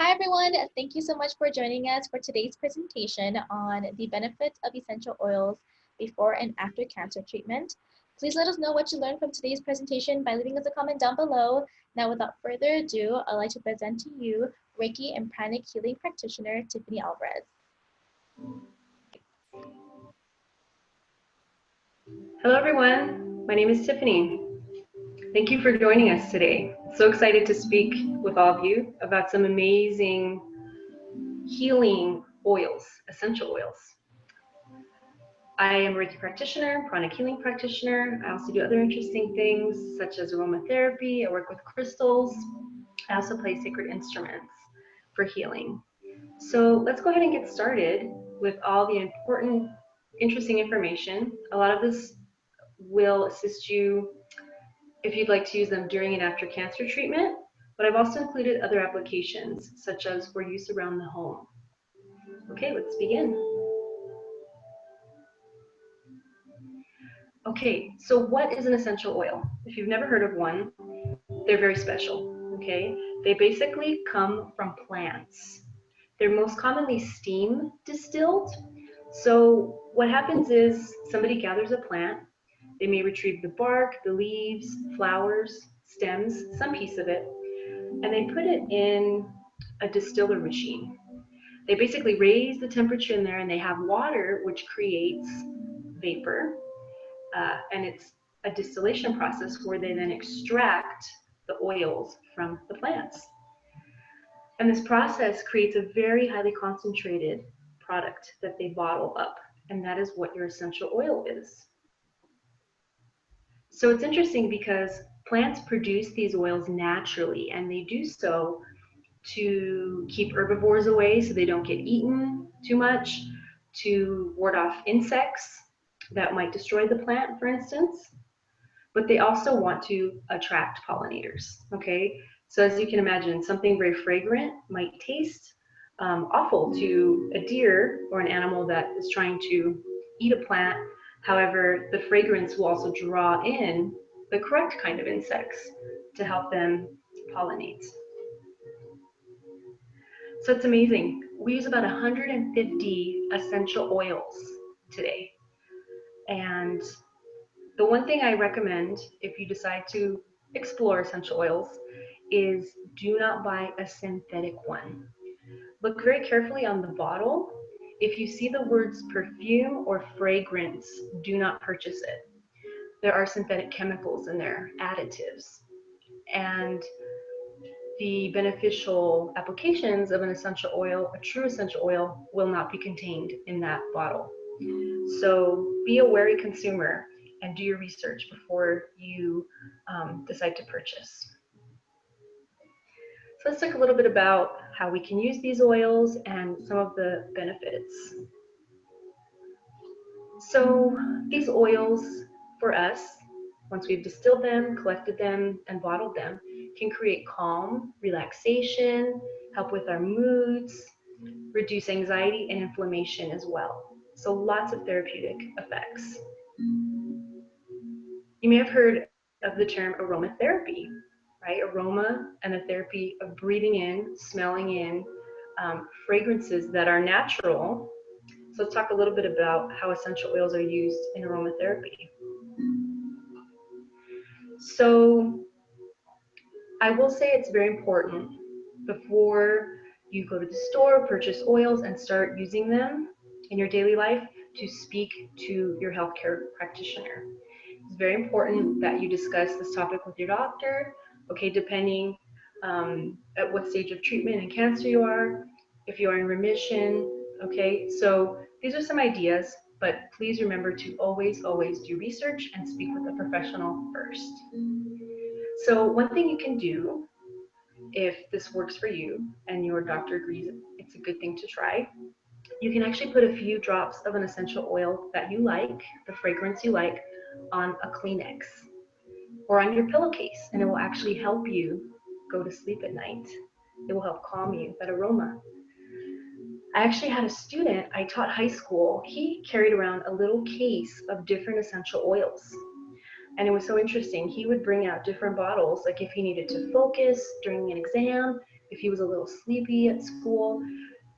Hi everyone, thank you so much for joining us for today's presentation on the benefits of essential oils before and after cancer treatment. Please let us know what you learned from today's presentation by leaving us a comment down below. Now without further ado, I'd like to present to you Reiki and Pranic healing practitioner Tiffany Alvarez. Hello everyone, my name is Tiffany. Thank you for joining us today. So excited to speak with all of you about some amazing healing oils, essential oils. I am a Reiki practitioner, Pranic healing practitioner. I also do other interesting things such as aromatherapy. I work with crystals. I also play sacred instruments for healing. So let's go ahead and get started with all the important, interesting information. A lot of this will assist you if you'd like to use them during and after cancer treatment, but I've also included other applications, such as for use around the home. Okay, let's begin. Okay, so what is an essential oil? If you've never heard of one, they're very special, okay? They basically come from plants. They're most commonly steam distilled. So what happens is somebody gathers a plant, they may retrieve the bark, the leaves, flowers, stems, some piece of it, and they put it in a distiller machine. They basically raise the temperature in there and they have water which creates vapor, and it's a distillation process where they then extract the oils from the plants. And this process creates a very highly concentrated product that they bottle up, and that is what your essential oil is. So it's interesting because plants produce these oils naturally, and they do so to keep herbivores away so they don't get eaten too much, to ward off insects that might destroy the plant, for instance. But they also want to attract pollinators, okay? So as you can imagine, something very fragrant might taste awful to a deer or an animal that is trying to eat a plant. However, the fragrance will also draw in the correct kind of insects to help them pollinate. So it's amazing. We use about 150 essential oils today. And the one thing I recommend if you decide to explore essential oils is do not buy a synthetic one. Look very carefully on the bottle. If you see the words perfume or fragrance, do not purchase it. There are synthetic chemicals in there, additives. And the beneficial applications of an essential oil, a true essential oil, will not be contained in that bottle. So be a wary consumer and do your research before you decide to purchase. So let's talk a little bit about how we can use these oils and some of the benefits. So these oils for us, once we've distilled them, collected them, and bottled them, can create calm, relaxation, help with our moods, reduce anxiety and inflammation as well. So lots of therapeutic effects. You may have heard of the term aromatherapy, right? Aroma and the therapy of breathing in, smelling in fragrances that are natural. So let's talk a little bit about how essential oils are used in aromatherapy. So I will say it's very important before you go to the store, purchase oils, and start using them in your daily life to speak to your healthcare practitioner. It's very important that you discuss this topic with your doctor, okay, depending at what stage of treatment and cancer you are, if you are in remission, okay? So these are some ideas, but please remember to always do research and speak with a professional first. So one thing you can do, if this works for you and your doctor agrees it's a good thing to try, you can actually put a few drops of an essential oil that you like, the fragrance you like, on a Kleenex or on your pillowcase, and it will actually help you go to sleep at night. It will help calm you, that aroma. I actually had a student, I taught high school, he carried around a little case of different essential oils. And it was so interesting. He would bring out different bottles, like if he needed to focus during an exam, if he was a little sleepy at school,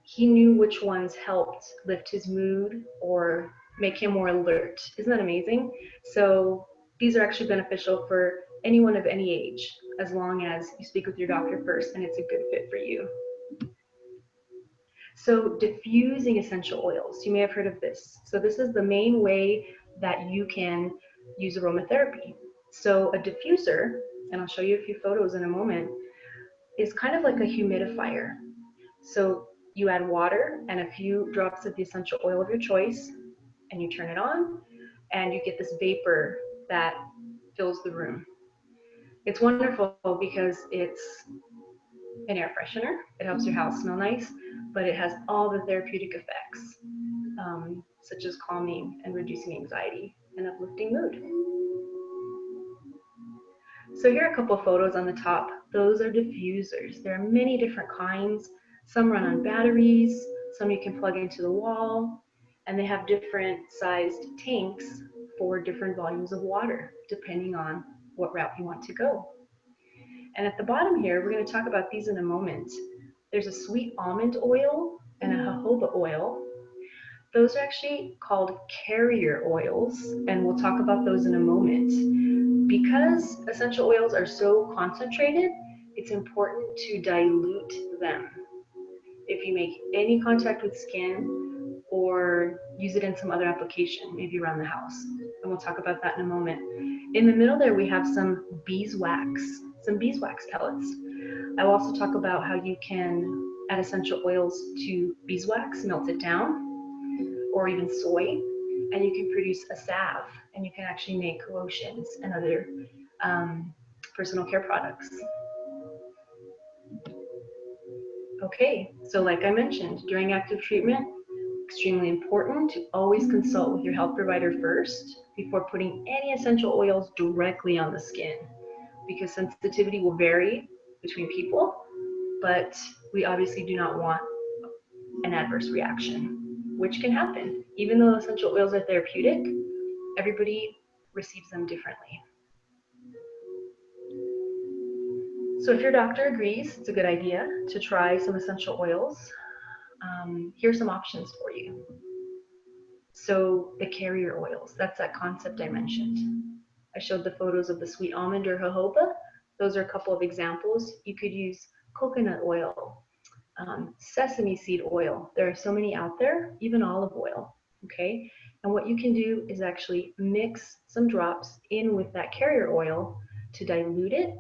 he knew which ones helped lift his mood or make him more alert. Isn't that amazing? So these are actually beneficial for anyone of any age, as long as you speak with your doctor first and it's a good fit for you. So diffusing essential oils, you may have heard of this. So this is the main way that you can use aromatherapy. So a diffuser, and I'll show you a few photos in a moment, is kind of like a humidifier. So you add water and a few drops of the essential oil of your choice, and you turn it on, and you get this vapor that fills the room. It's wonderful because it's an air freshener. It helps your house smell nice, but it has all the therapeutic effects, such as calming and reducing anxiety and uplifting mood. So here are a couple photos on the top. Those are diffusers. There are many different kinds. Some run on batteries, some you can plug into the wall, and they have different sized tanks for different volumes of water, depending on what route you want to go. And at the bottom here, we're going to talk about these in a moment. There's a sweet almond oil and a jojoba oil. Those are actually called carrier oils, and we'll talk about those in a moment. Because essential oils are so concentrated, it's important to dilute them. If you make any contact with skin or use it in some other application, maybe around the house, and we'll talk about that in a moment. In the middle there, we have some beeswax pellets. I will also talk about how you can add essential oils to beeswax, melt it down, or even soy, and you can produce a salve, and you can actually make lotions and other personal care products. Okay, so like I mentioned, during active treatment, extremely important to always consult with your health provider first before putting any essential oils directly on the skin, because sensitivity will vary between people, but we obviously do not want an adverse reaction, which can happen. Even though essential oils are therapeutic, everybody receives them differently. So if your doctor agrees it's a good idea to try some essential oils, here's some options for you. So the carrier oils, that's that concept I mentioned. I showed the photos of the sweet almond or jojoba. Those are a couple of examples. You could use coconut oil, sesame seed oil. There are so many out there, even olive oil, okay? And what you can do is actually mix some drops in with that carrier oil to dilute it,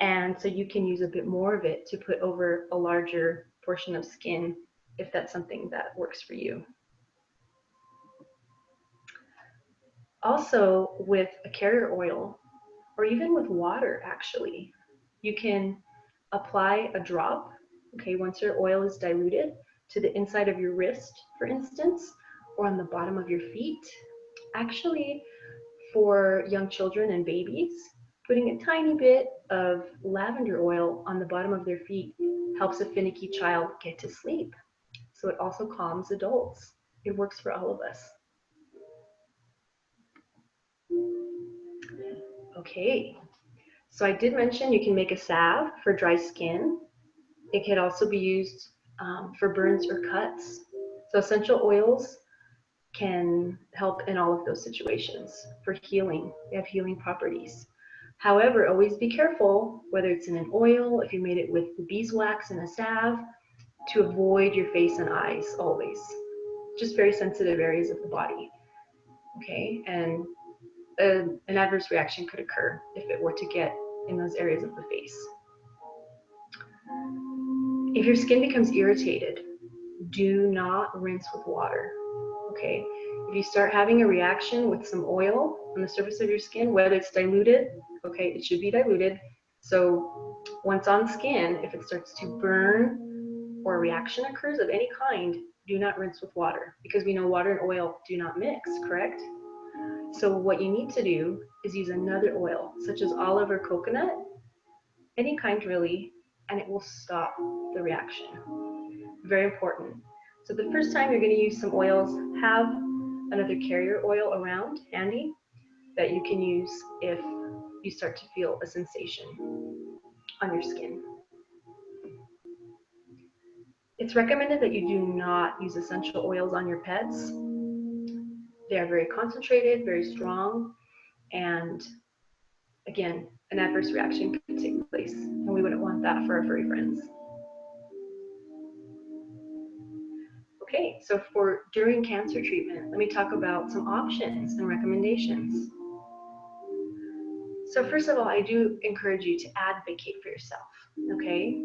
and so you can use a bit more of it to put over a larger portion of skin if that's something that works for you. Also, with a carrier oil, or even with water actually, you can apply a drop, okay, once your oil is diluted, to the inside of your wrist, for instance, or on the bottom of your feet. Actually, for young children and babies, putting a tiny bit of lavender oil on the bottom of their feet helps a finicky child get to sleep. So it also calms adults. It works for all of us. Okay, so I did mention you can make a salve for dry skin. It can also be used for burns or cuts. So essential oils can help in all of those situations for healing. They have healing properties. However, always be careful, whether it's in an oil, if you made it with the beeswax and a salve, to avoid your face and eyes always. Just very sensitive areas of the body. Okay, and an adverse reaction could occur if it were to get in those areas of the face. If your skin becomes irritated, do not rinse with water. Okay, if you start having a reaction with some oil on the surface of your skin, whether it's diluted, okay, it should be diluted. So once on skin, if it starts to burn or a reaction occurs of any kind, do not rinse with water, because we know water and oil do not mix, correct? So what you need to do is use another oil, such as olive or coconut, any kind really, and it will stop the reaction. Very important. So the first time you're going to use some oils, have another carrier oil around handy that you can use if you start to feel a sensation on your skin. It's recommended that you do not use essential oils on your pets. They are very concentrated, very strong, and again, an adverse reaction could take place, and we wouldn't want that for our furry friends. Okay, so for during cancer treatment, let me talk about some options and recommendations. So first of all, I do encourage you to advocate for yourself, okay?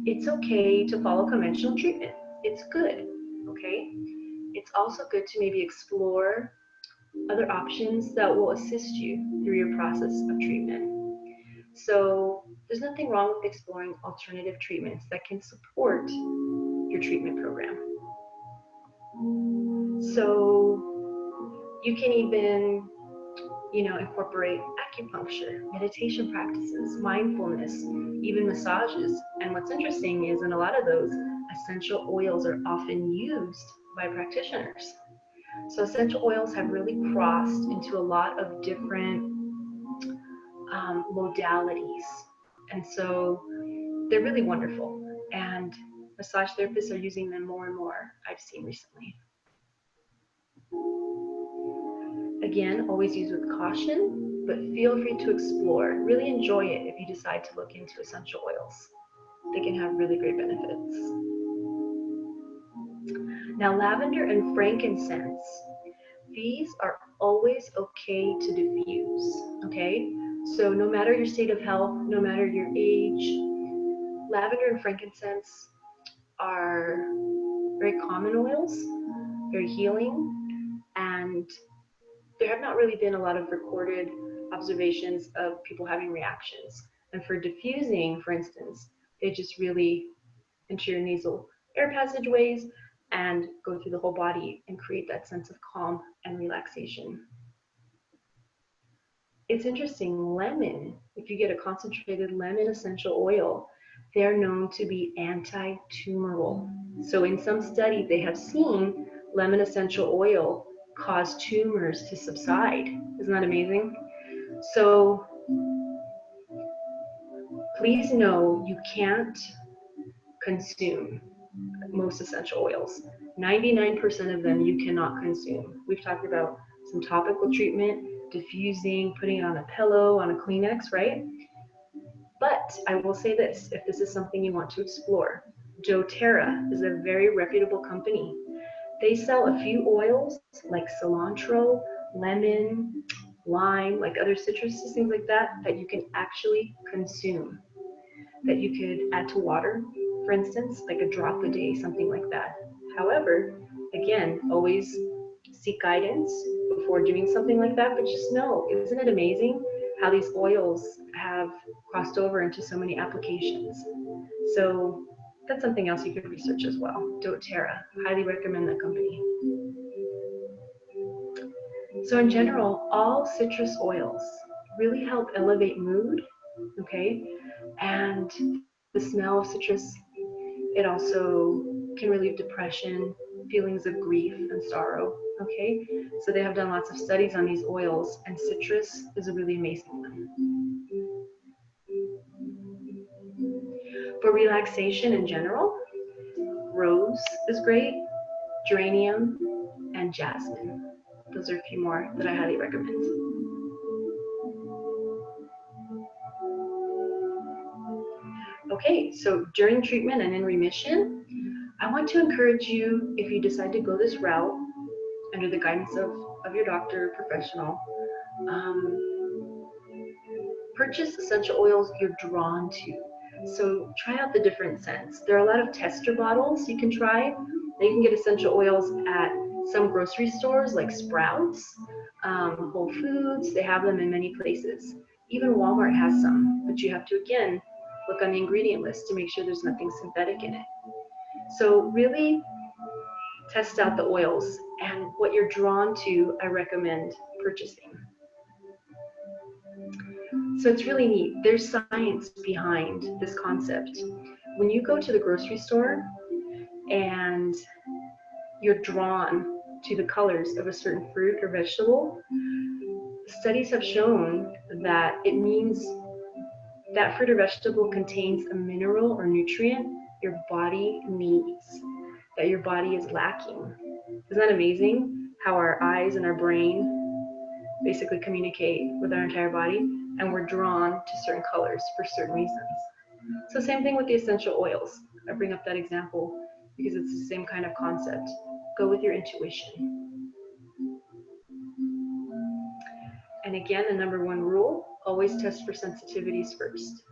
It's okay to follow conventional treatment. It's good, okay? It's also good to maybe explore other options that will assist you through your process of treatment. So there's nothing wrong with exploring alternative treatments that can support your treatment program. So you can even, incorporate acupuncture, meditation practices, mindfulness, even massages. And what's interesting is in a lot of those, essential oils are often used by practitioners. So essential oils have really crossed into a lot of different modalities. And so they're really wonderful. And massage therapists are using them more and more, I've seen recently. Again, always use with caution, but feel free to explore. Really enjoy it if you decide to look into essential oils. They can have really great benefits. Now, lavender and frankincense, these are always okay to diffuse, okay? So no matter your state of health, no matter your age, lavender and frankincense are very common oils, very healing, and there have not really been a lot of recorded observations of people having reactions. And for diffusing, for instance, they just really enter your nasal air passageways and go through the whole body and create that sense of calm and relaxation. It's interesting, lemon, if you get a concentrated lemon essential oil, they're known to be anti-tumoral. So in some studies, they have seen lemon essential oil cause tumors to subside. Isn't that amazing? So please know you can't consume most essential oils. 99% of them you cannot consume. We've talked about some topical treatment, diffusing, putting it on a pillow, on a Kleenex, right? But I will say this, if this is something you want to explore, doTERRA is a very reputable company. They sell a few oils like cilantro, lemon, lime, like other citruses, things like that, that you can actually consume, that you could add to water, for instance, like a drop a day, something like that. However, again, always seek guidance before doing something like that, but just know, isn't it amazing how these oils have crossed over into so many applications? So that's something else you could research as well. doTERRA, highly recommend that company. So in general, all citrus oils really help elevate mood, okay? And the smell of citrus, it also can relieve depression, feelings of grief and sorrow, okay? So they have done lots of studies on these oils, and citrus is a really amazing one. For relaxation in general, rose is great, geranium, and jasmine. Those are a few more that I highly recommend. Okay, so during treatment and in remission, I want to encourage you, if you decide to go this route, under the guidance of your doctor or professional, purchase essential oils you're drawn to. So try out the different scents. There are a lot of tester bottles you can try. You can get essential oils at some grocery stores like Sprouts, Whole Foods. They have them in many places. Even Walmart has some, but you have to, again, look on the ingredient list to make sure there's nothing synthetic in it. So really test out the oils, and what you're drawn to, I recommend purchasing. So it's really neat. There's science behind this concept. When you go to the grocery store and you're drawn to the colors of a certain fruit or vegetable, studies have shown that it means that fruit or vegetable contains a mineral or nutrient your body needs, that your body is lacking. Isn't that amazing how our eyes and our brain basically communicate with our entire body, and we're drawn to certain colors for certain reasons? So same thing with the essential oils. I bring up that example because it's the same kind of concept. Go with your intuition. And again, the number one rule, always test for sensitivities first.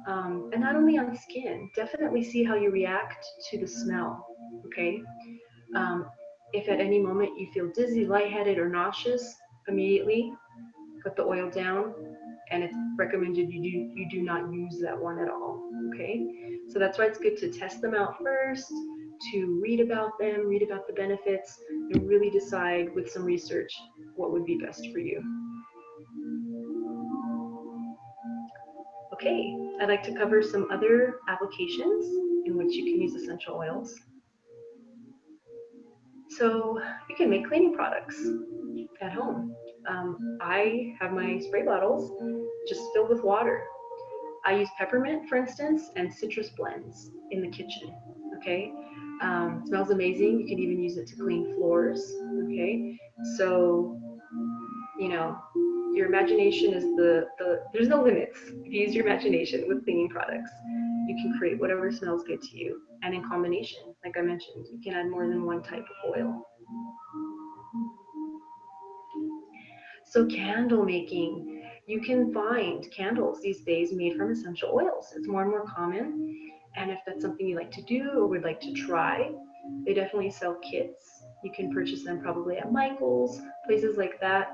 And not only on skin, definitely see how you react to the smell, okay? Um, if at any moment you feel dizzy, lightheaded, or nauseous, immediately put the oil down, and it's recommended you do not use that one at all, okay? So that's why it's good to test them out first, to read about them, read about the benefits, and really decide with some research what would be best for you. Okay, I'd like to cover some other applications in which you can use essential oils. So you can make cleaning products at home. I have my spray bottles just filled with water. I use peppermint, for instance, and citrus blends in the kitchen. Okay, it smells amazing. You can even use it to clean floors. Okay, so you know, your imagination is there's no limits. If you use your imagination with cleaning products, you can create whatever smells good to you. And in combination, like I mentioned, you can add more than one type of oil. So candle making, you can find candles these days made from essential oils. It's more and more common. And if that's something you like to do or would like to try, they definitely sell kits. You can purchase them probably at Michael's, places like that.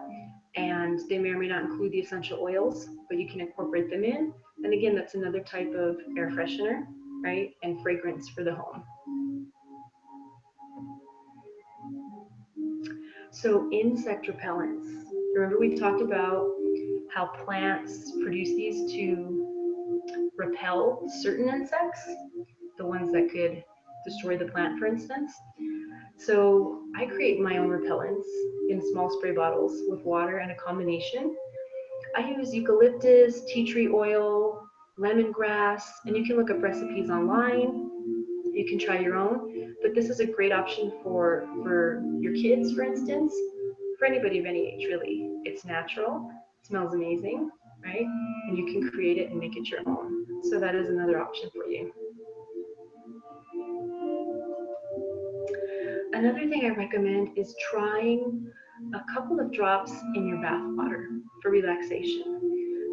And they may or may not include the essential oils, but you can incorporate them in. And again, that's another type of air freshener, right? And fragrance for the home. So insect repellents. Remember we talked about how plants produce these to repel certain insects, the ones that could destroy the plant, for instance. So I create my own repellents in small spray bottles with water and a combination. I use eucalyptus, tea tree oil, lemongrass, and you can look up recipes online. You can try your own, but this is a great option for your kids, for instance, for anybody of any age, really. It's natural, it smells amazing, right? And you can create it and make it your own. So that is another option for you. Another thing I recommend is trying a couple of drops in your bath water for relaxation.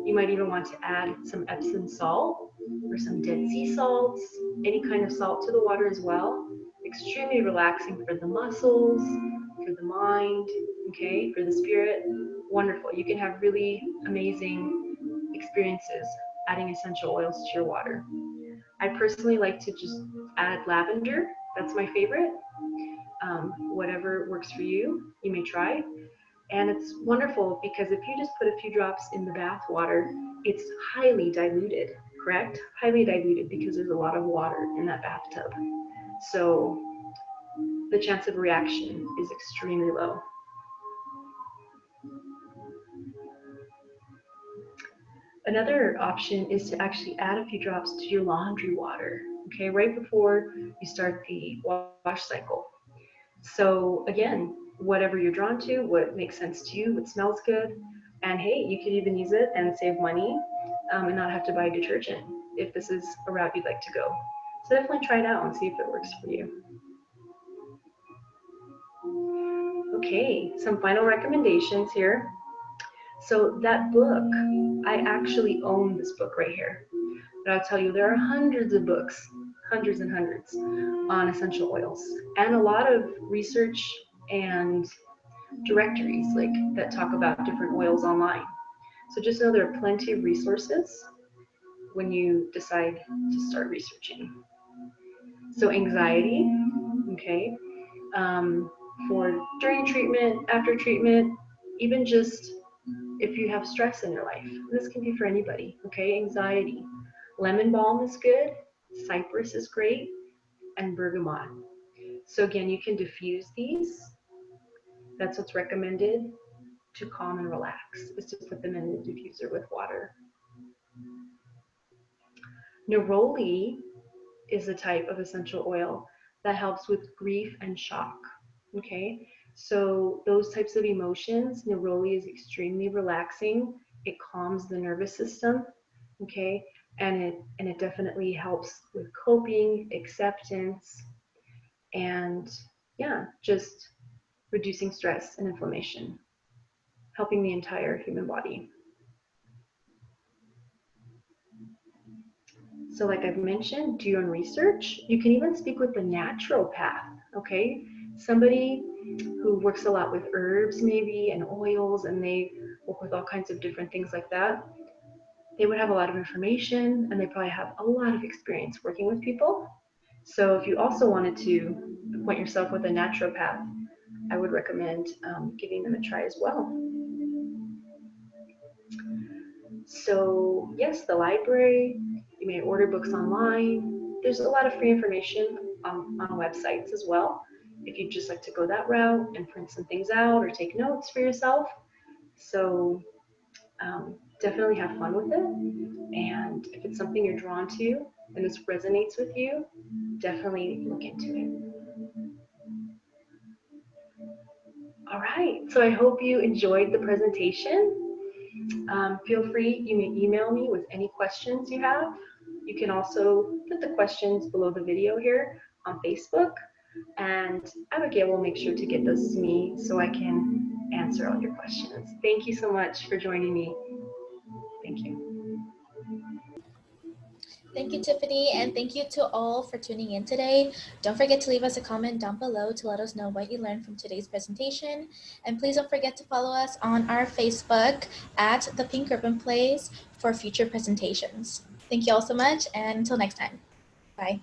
You might even want to add some Epsom salt or some Dead Sea salts, any kind of salt to the water as well. Extremely relaxing for the muscles, for the mind, okay, for the spirit. Wonderful. You can have really amazing experiences adding essential oils to your water. I personally like to just add lavender. That's my favorite. Whatever works for you, you may try. And it's wonderful because if you just put a few drops in the bath water, it's highly diluted, correct? Highly diluted because there's a lot of water in that bathtub. So the chance of reaction is extremely low. Another option is to actually add a few drops to your laundry water, okay, right before you start the wash cycle. So again, whatever you're drawn to, what makes sense to you, what smells good, and hey, you could even use it and save money and not have to buy detergent if this is a route you'd like to go. So definitely try it out and see if it works for you. Okay, some final recommendations here. So that book, I actually own this book right here. But I'll tell you, there are hundreds of books, hundreds and hundreds on essential oils, and a lot of research and directories like that talk about different oils online. So just know there are plenty of resources when you decide to start researching. So anxiety, okay, for during treatment, after treatment, even just if you have stress in your life. This can be for anybody, okay? Anxiety. Lemon balm is good, cypress is great, and bergamot. So again, you can diffuse these. That's what's recommended to calm and relax, is to put them in the diffuser with water. Neroli is a type of essential oil that helps with grief and shock. Okay, so those types of emotions, neroli is extremely relaxing. It calms the nervous system. Okay, and it definitely helps with coping, acceptance, and yeah, just reducing stress and inflammation, helping the entire human body. So, like I've mentioned, do your own research. You can even speak with the naturopath, okay? Somebody who works a lot with herbs, maybe, and oils, and they work with all kinds of different things like that. They would have a lot of information and they probably have a lot of experience working with people. So, if you also wanted to appoint yourself with a naturopath, I would recommend giving them a try as well. So, yes, the library, you may order books online. There's a lot of free information on websites as well. If you'd just like to go that route and print some things out or take notes for yourself. So, definitely have fun with it. And if it's something you're drawn to and this resonates with you, definitely look into it. All right, so I hope you enjoyed the presentation. Feel free, you may email me with any questions you have. You can also put the questions below the video here on Facebook, and Abigail will make sure to get those to me so I can answer all your questions. Thank you so much for joining me. Thank you. Thank you, Tiffany, and thank you to all for tuning in today. Don't forget to leave us a comment down below to let us know what you learned from today's presentation. And please don't forget to follow us on our Facebook at The Pink Ribbon Plays for future presentations. Thank you all so much, and until next time. Bye.